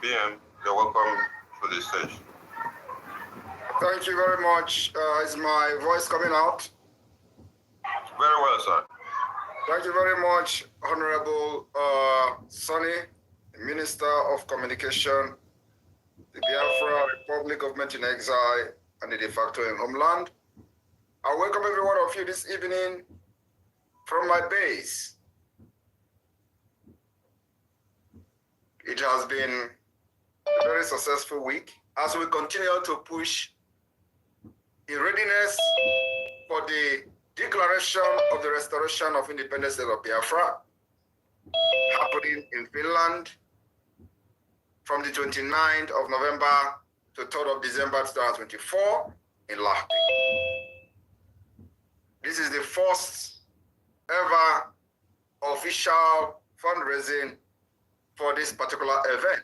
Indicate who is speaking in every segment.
Speaker 1: BM, you're welcome to the stage.
Speaker 2: Thank you very much. Is my voice coming out?
Speaker 1: Very well, sir.
Speaker 2: Thank you very much, Honorable Sonny, Minister of Communication, the Biafra Republic Government in exile and the de facto in homeland. I welcome every one of you this evening from my base. It has been a very successful week as we continue to push in readiness for the declaration of the restoration of independence state of Biafra happening in Finland from the 29th of November to 3rd of December 2024 in Lahti. This is the first ever official fundraising for this particular event.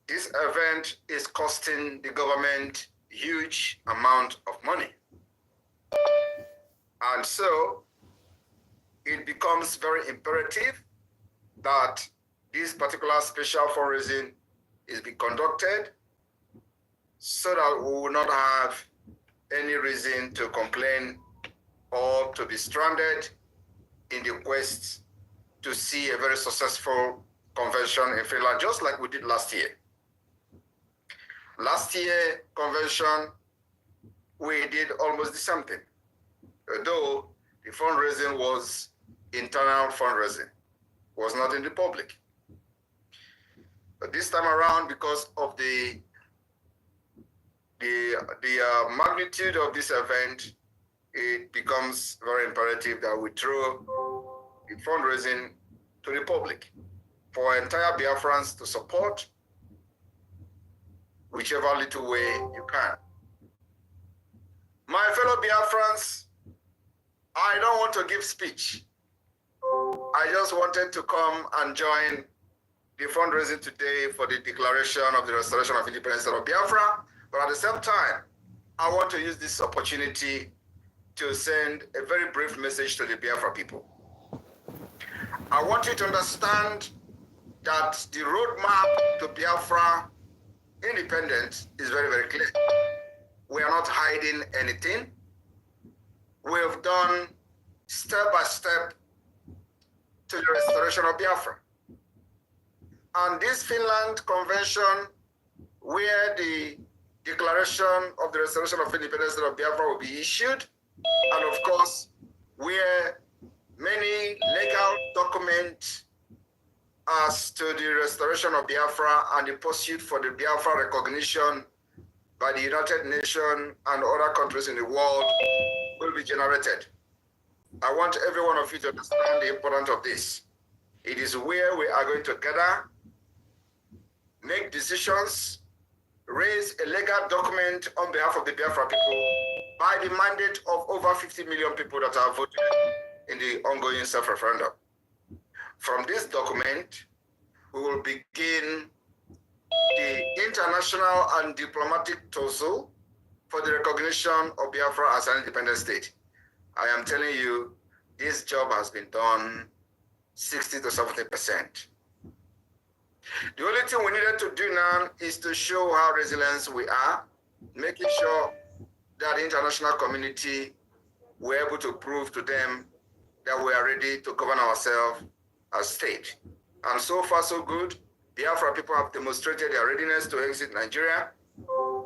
Speaker 2: This event is costing the government huge amount of money. And so it becomes very imperative that this particular special fundraising is being conducted so that we will not have any reason to complain or to be stranded in the quest to see a very successful convention in Finland, just like we did last year. Last year convention, we did almost the same thing, though the fundraising was internal fundraising, was not in the public. But this time around, because of the magnitude of this event, it becomes very imperative that we throw the fundraising to the public for entire Biafrans to support whichever little way you can. My fellow Biafrans, I don't want to give speech. I just wanted to come and join the fundraising today for the declaration of the restoration of independence of Biafra, but at the same time, I want to use this opportunity to send a very brief message to the Biafra people. I want you to understand that the roadmap to Biafra independence is very, very clear. We are not hiding anything. We have done step by step to the restoration of Biafra. And this Finland convention, where the declaration of the restoration of independence of Biafra will be issued, and of course, where many legal documents as to the restoration of Biafra and the pursuit for the Biafra recognition by the United Nations and other countries in the world will be generated. I want every one of you to understand the importance of this. It is where we are going to gather, make decisions, raise a legal document on behalf of the Biafra people by the mandate of over 50 million people that have voted in the ongoing self-referendum. From this document, we will begin the international and diplomatic tussle for the recognition of Biafra as an independent state. I am telling you, this job has been done 60 to 70%. The only thing we needed to do now is to show how resilient we are, making sure that the international community were able to prove to them that we are ready to govern ourselves as state. And so far, so good. Biafra people have demonstrated their readiness to exit Nigeria.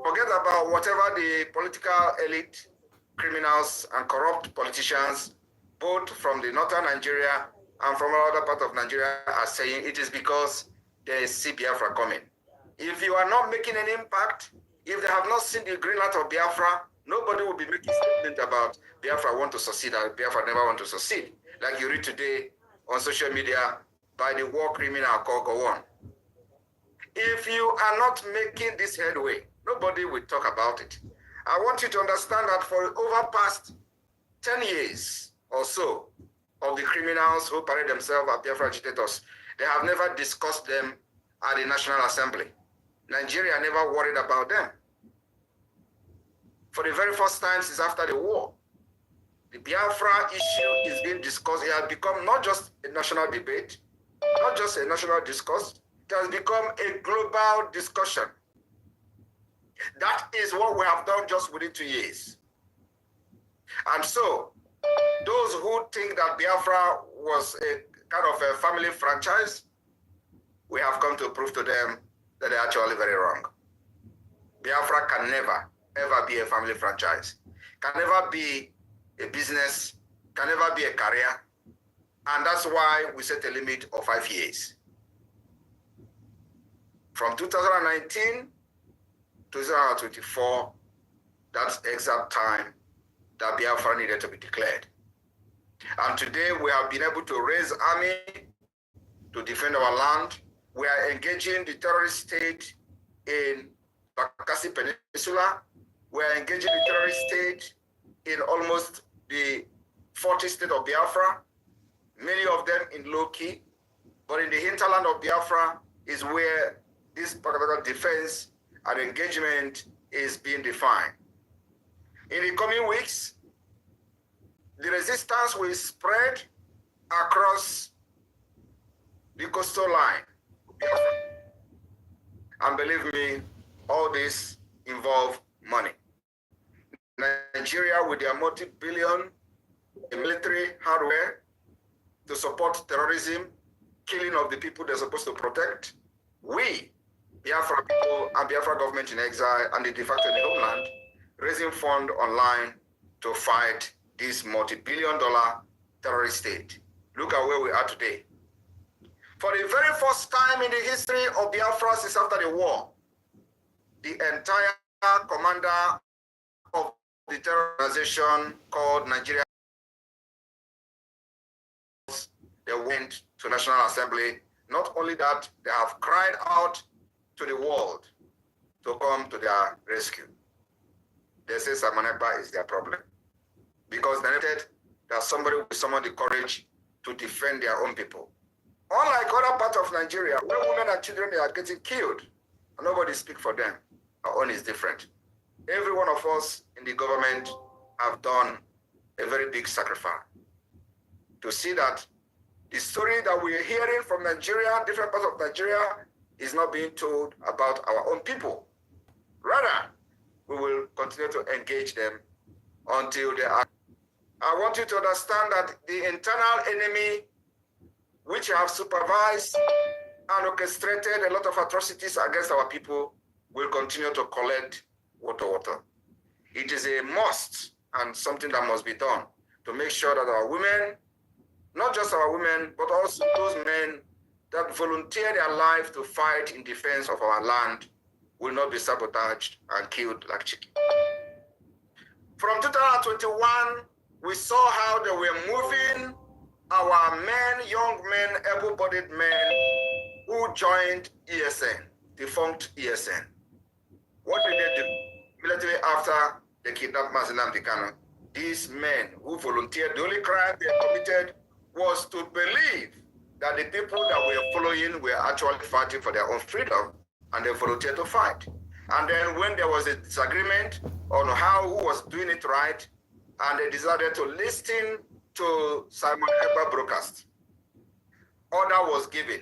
Speaker 2: Forget about whatever the political elite, criminals, and corrupt politicians, both from the northern Nigeria and from other part of Nigeria, are saying. It is because they see Biafra coming. If you are not making an impact, if they have not seen the green light of Biafra, nobody will be making statement about Biafra want to succeed or Biafra never want to succeed. Like you read today on social media by the war criminal called Gowon. If you are not making this headway, nobody will talk about it. I want you to understand that for over past 10 years or so of the criminals who parade themselves as Biafra agitators, they have never discussed them at the National Assembly. Nigeria never worried about them. For the very first time since after the war, the Biafra issue is being discussed. It has become not just a national debate, not just a national discourse. It has become a global discussion. That is what we have done just within 2 years. And so, those who think that Biafra was a kind of a family franchise, we have come to prove to them that they're actually very wrong. Biafra can never, ever be a family franchise, can never be a business, can never be a career. And that's why we set a limit of 5 years. From 2019 to 2024, that's the exact time that Biafra needed to be declared. And today we have been able to raise army to defend our land. We are engaging the terrorist state in Bakassi Peninsula. We are engaging the terrorist state in almost the 40 states of Biafra, many of them in low key. But in the hinterland of Biafra is where this particular defense and engagement is being defined. In the coming weeks, the resistance will spread across the coastal line. And believe me, all this involves money. Nigeria, with their multi-billion military hardware to support terrorism, killing of the people they're supposed to protect, we, Biafra people and Biafra government in exile and the de facto in the homeland, raising funds online to fight this multi-billion-dollar terrorist state. Look at where we are today. For the very first time in the history of Biafra since after the war, the entire commander of the terror organization called Nigeria, they went to National Assembly. Not only that, they have cried out to the world to come to their rescue. They say Samaneba is their problem, because they needed that somebody will summon the courage to defend their own people. Unlike other parts of Nigeria, where women and children are getting killed, and nobody speaks for them, our own is different. Every one of us in the government have done a very big sacrifice to see that the story that we're hearing from Nigeria, different parts of Nigeria, is not being told about our own people. Rather, we will continue to engage them until they are. I want you to understand that the internal enemy, which have supervised and orchestrated a lot of atrocities against our people, will continue to collect water. It is a must and something that must be done to make sure that our women, not just our women, but also those men that volunteer their life to fight in defense of our land, will not be sabotaged and killed like chicken. From 2021, we saw how they were moving our men, young men, able-bodied men who joined ESN, defunct ESN. What did they do? Immediately after they kidnapped Nnamdi Kanu, these men who volunteered, the only crime they committed was to believe that the people that were following were actually fighting for their own freedom, and they volunteered to fight. And then when there was a disagreement on who was doing it right, and they decided to listen to Simon Ekpa broadcast, order was given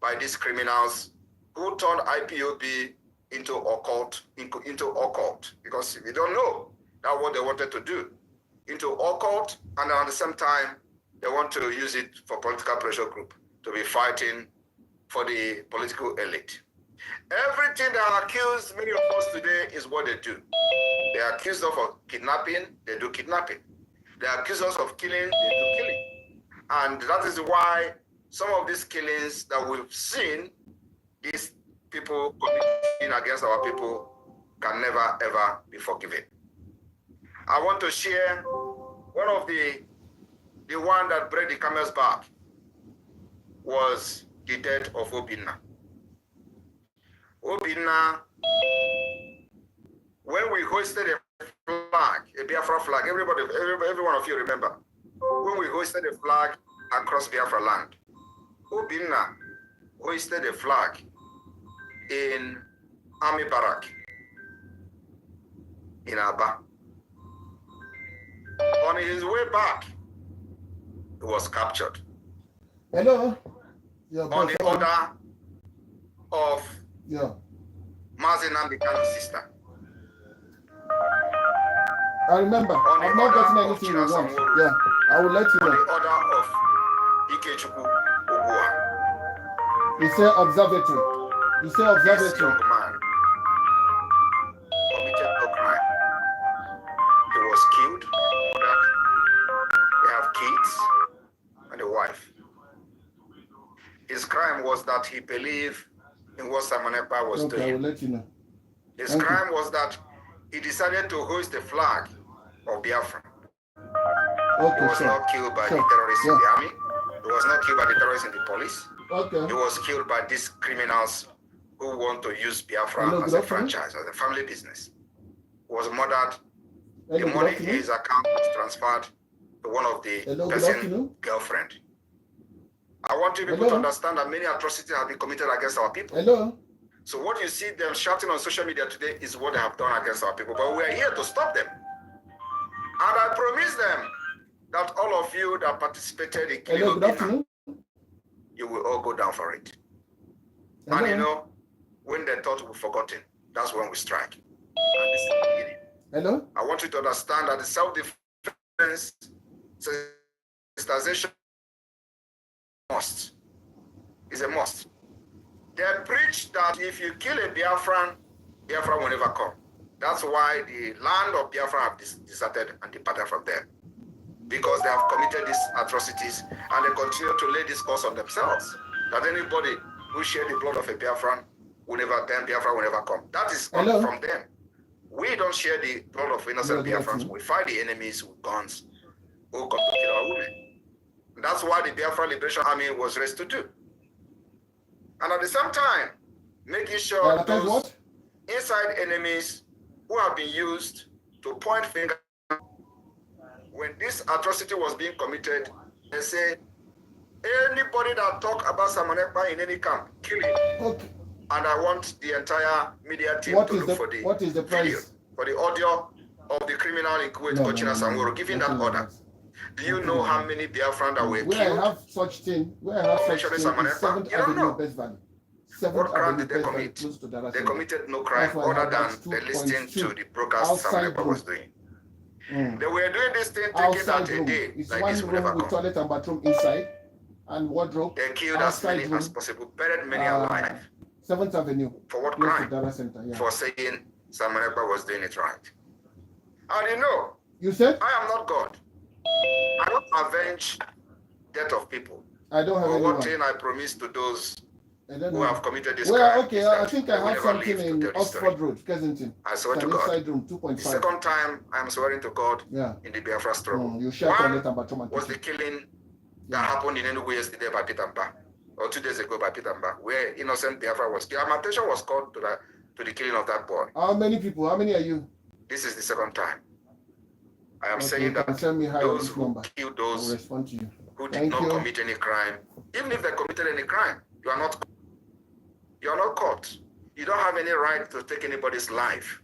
Speaker 2: by these criminals who turned IPOB into occult, because if you don't know, that's what they wanted to do, into occult, and at the same time, they want to use it for political pressure group to be fighting for the political elite. Everything they are accused, many of us today, is what they do. They are accused of kidnapping, they do kidnapping. They are accused us of killing, they do killing. And that is why some of these killings that we've seen, these people committing against our people, can never ever be forgiven. I want to share one of the one that break the camel's back was the death of Obinna. Obinna, when we hoisted a flag, a Biafra flag, every one of you remember, when we hoisted a flag across Biafra land, Obinna hoisted a flag in army barrack in Aba. On his way back, he was captured.
Speaker 3: Hello.
Speaker 2: On the order of Mazi Nnamdi Kanu's sister.
Speaker 3: I remember. I've not gotten anything you want. Yeah, I will let you know.
Speaker 2: On the order of Ikechukwu Ogua.
Speaker 3: You say observatory. You say observatory.
Speaker 2: This young man committed no crime. He was killed. They have kids and a wife. His crime was that he believed in what Simon Ekpa was doing.
Speaker 3: I will let you know.
Speaker 2: His crime was that he decided to hoist the flag of Biafra. He was not killed by the terrorists in the army. He was not killed by the terrorists in the police. He was killed by these criminals who want to use Biafra as a franchise, as a family business. He was murdered. The money in his account was transferred to one of the person's girlfriend. I want you people to understand that many atrocities have been committed against our people. So what you see them shouting on social media today is what they have done against our people. But we are here to stop them. And I promise them that all of you that participated in killing Obina, you will all go down for it. And you know, when they thought we've forgotten, that's when we strike. And this is the beginning. I want you to understand that the self-defense sensitization is a must. They preach that if you kill a Biafran, Biafra will never come. That's why the land of Biafra have deserted and departed from there. Because they have committed these atrocities and they continue to lay this curse on themselves. That anybody who share the blood of a Biafran will never, then Biafra will never come. That is from them. We don't share the blood of innocent Biafrans. We fight the enemies with guns who come to kill our women. That's why the Biafra Liberation Army was raised to do. And at the same time, making sure those inside enemies who have been used to point fingers. When this atrocity was being committed, they say, anybody that talk about Simon Ekpa in any camp, kill him. And I want the entire media team to look for the video, for the audio of the criminal in Kuwait, Kochina Sanworo, giving that order. Do you know how many Biafran that were killed?
Speaker 3: Where I have such thing, you don't know.
Speaker 2: What crime did they commit? They committed no crime other than they listened to the broadcast Simon Ekpa was doing. They were doing this thing, taking out a day.
Speaker 3: It's
Speaker 2: like
Speaker 3: one
Speaker 2: this
Speaker 3: room
Speaker 2: will never
Speaker 3: with
Speaker 2: come.
Speaker 3: toilet and bathroom inside and wardrobe.
Speaker 2: They killed as many as possible, buried many alive.
Speaker 3: 7th Avenue.
Speaker 2: For what crime?
Speaker 3: Center,
Speaker 2: For saying Simon Ekpa was doing it right. And you know,
Speaker 3: you said
Speaker 2: I am not God. I don't avenge death of people.
Speaker 3: I don't have
Speaker 2: one thing I promise to those who have committed this
Speaker 3: crime.
Speaker 2: Okay,
Speaker 3: I think I have something in Oxford Road, Kensington.
Speaker 2: I swear to God.
Speaker 3: Room 2.5.
Speaker 2: The second time I am swearing to God in the Biafra struggle. One was the killing that happened in Enugu yesterday by Pitamba, or 2 days ago by Pitamba, where innocent Biafra was killed. My attention was called to the killing of that boy.
Speaker 3: How many people? How many are you?
Speaker 2: This is the second time. I am saying that those who killed those who did not commit any crime, even if they committed any crime, you are not caught. You don't have any right to take anybody's life.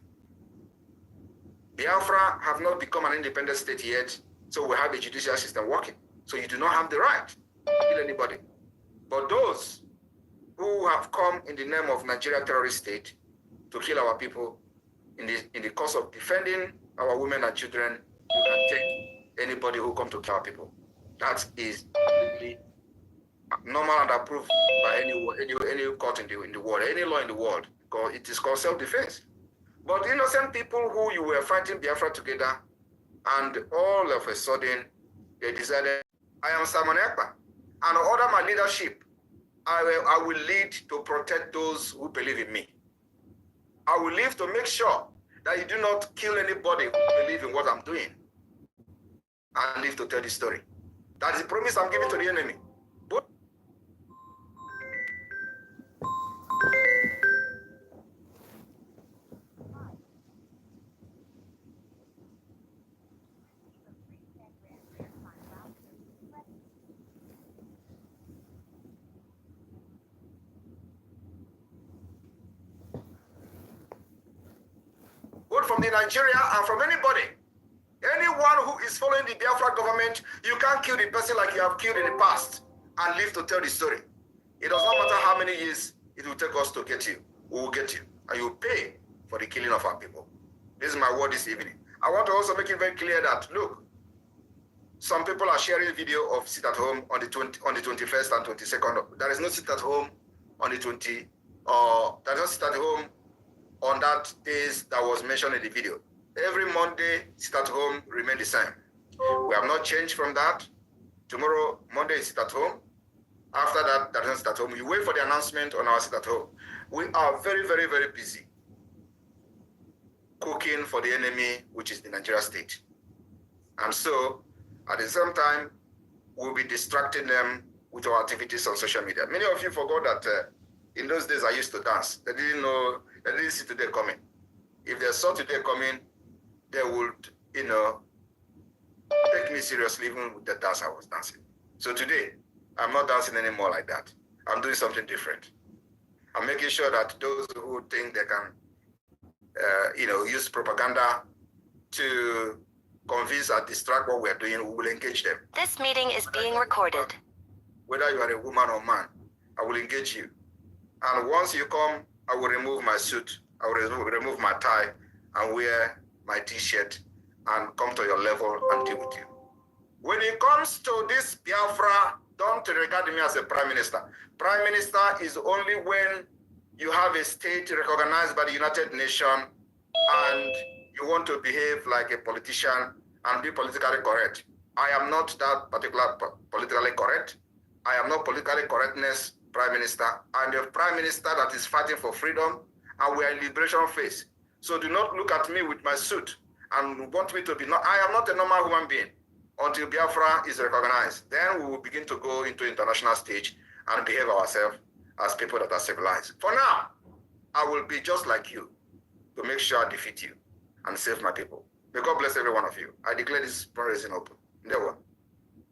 Speaker 2: Biafra have not become an independent state yet, so we have a judicial system working. So you do not have the right to kill anybody. But those who have come in the name of Nigeria terrorist state to kill our people in the course of defending our women and children, you can take anybody who come to kill our people. That is completely normal and approved by any court in the world, any law in the world. It is called self-defense. But innocent people who you were fighting Biafra together, and all of a sudden they decided, I am Simon Ekpa, and under my leadership, I will lead to protect those who believe in me. I will live to make sure that you do not kill anybody who believes in what I'm doing. I live to tell the story. That is the promise I'm giving to the enemy. Both from the Nigeria and from anybody. Anyone who is following the Biafra government, you can't kill the person like you have killed in the past and live to tell the story. It does not matter how many years it will take us to get you. We will get you. And you will pay for the killing of our people. This is my word this evening. I want to also make it very clear that, look, some people are sharing video of sit at home on the 21st and 22nd. There is no sit at home on the 20, there is no sit at home on that days that was mentioned in the video. Every Monday, sit at home remain the same. We have not changed from that. Tomorrow, Monday is sit at home. After that, there is no sit at home. You wait for the announcement on our sit at home. We are very, very, very busy cooking for the enemy, which is the Nigeria state. And so, at the same time, we'll be distracting them with our activities on social media. Many of you forgot that in those days I used to dance. They didn't know, they didn't see today coming. If they saw today coming, they would, you know, take me seriously even with the dance I was dancing. So today, I'm not dancing anymore like that. I'm doing something different. I'm making sure that those who think they can, you know, use propaganda to convince and distract what we're doing, we will engage them.
Speaker 4: This meeting is being recorded.
Speaker 2: Whether you are a woman or man, I will engage you. And once you come, I will remove my suit, I will remove my tie and wear my t-shirt and come to your level and deal with you. When it comes to this Biafra, don't regard me as a prime minister. Prime minister is only when you have a state recognized by the United Nations and you want to behave like a politician and be politically correct. I am not that particular politically correct. I am not politically correctness prime minister. I'm the prime minister that is fighting for freedom, and we are in liberation phase. So do not look at me with my suit and want me to be, I am not a normal human being until Biafra is recognized. Then we will begin to go into international stage and behave ourselves as people that are civilized. For now, I will be just like you to make sure I defeat you and save my people. May God bless every one of you. I declare this fundraising open. There one.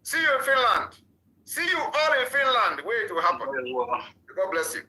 Speaker 2: See you in Finland. See you all in Finland where it will happen. May God bless you.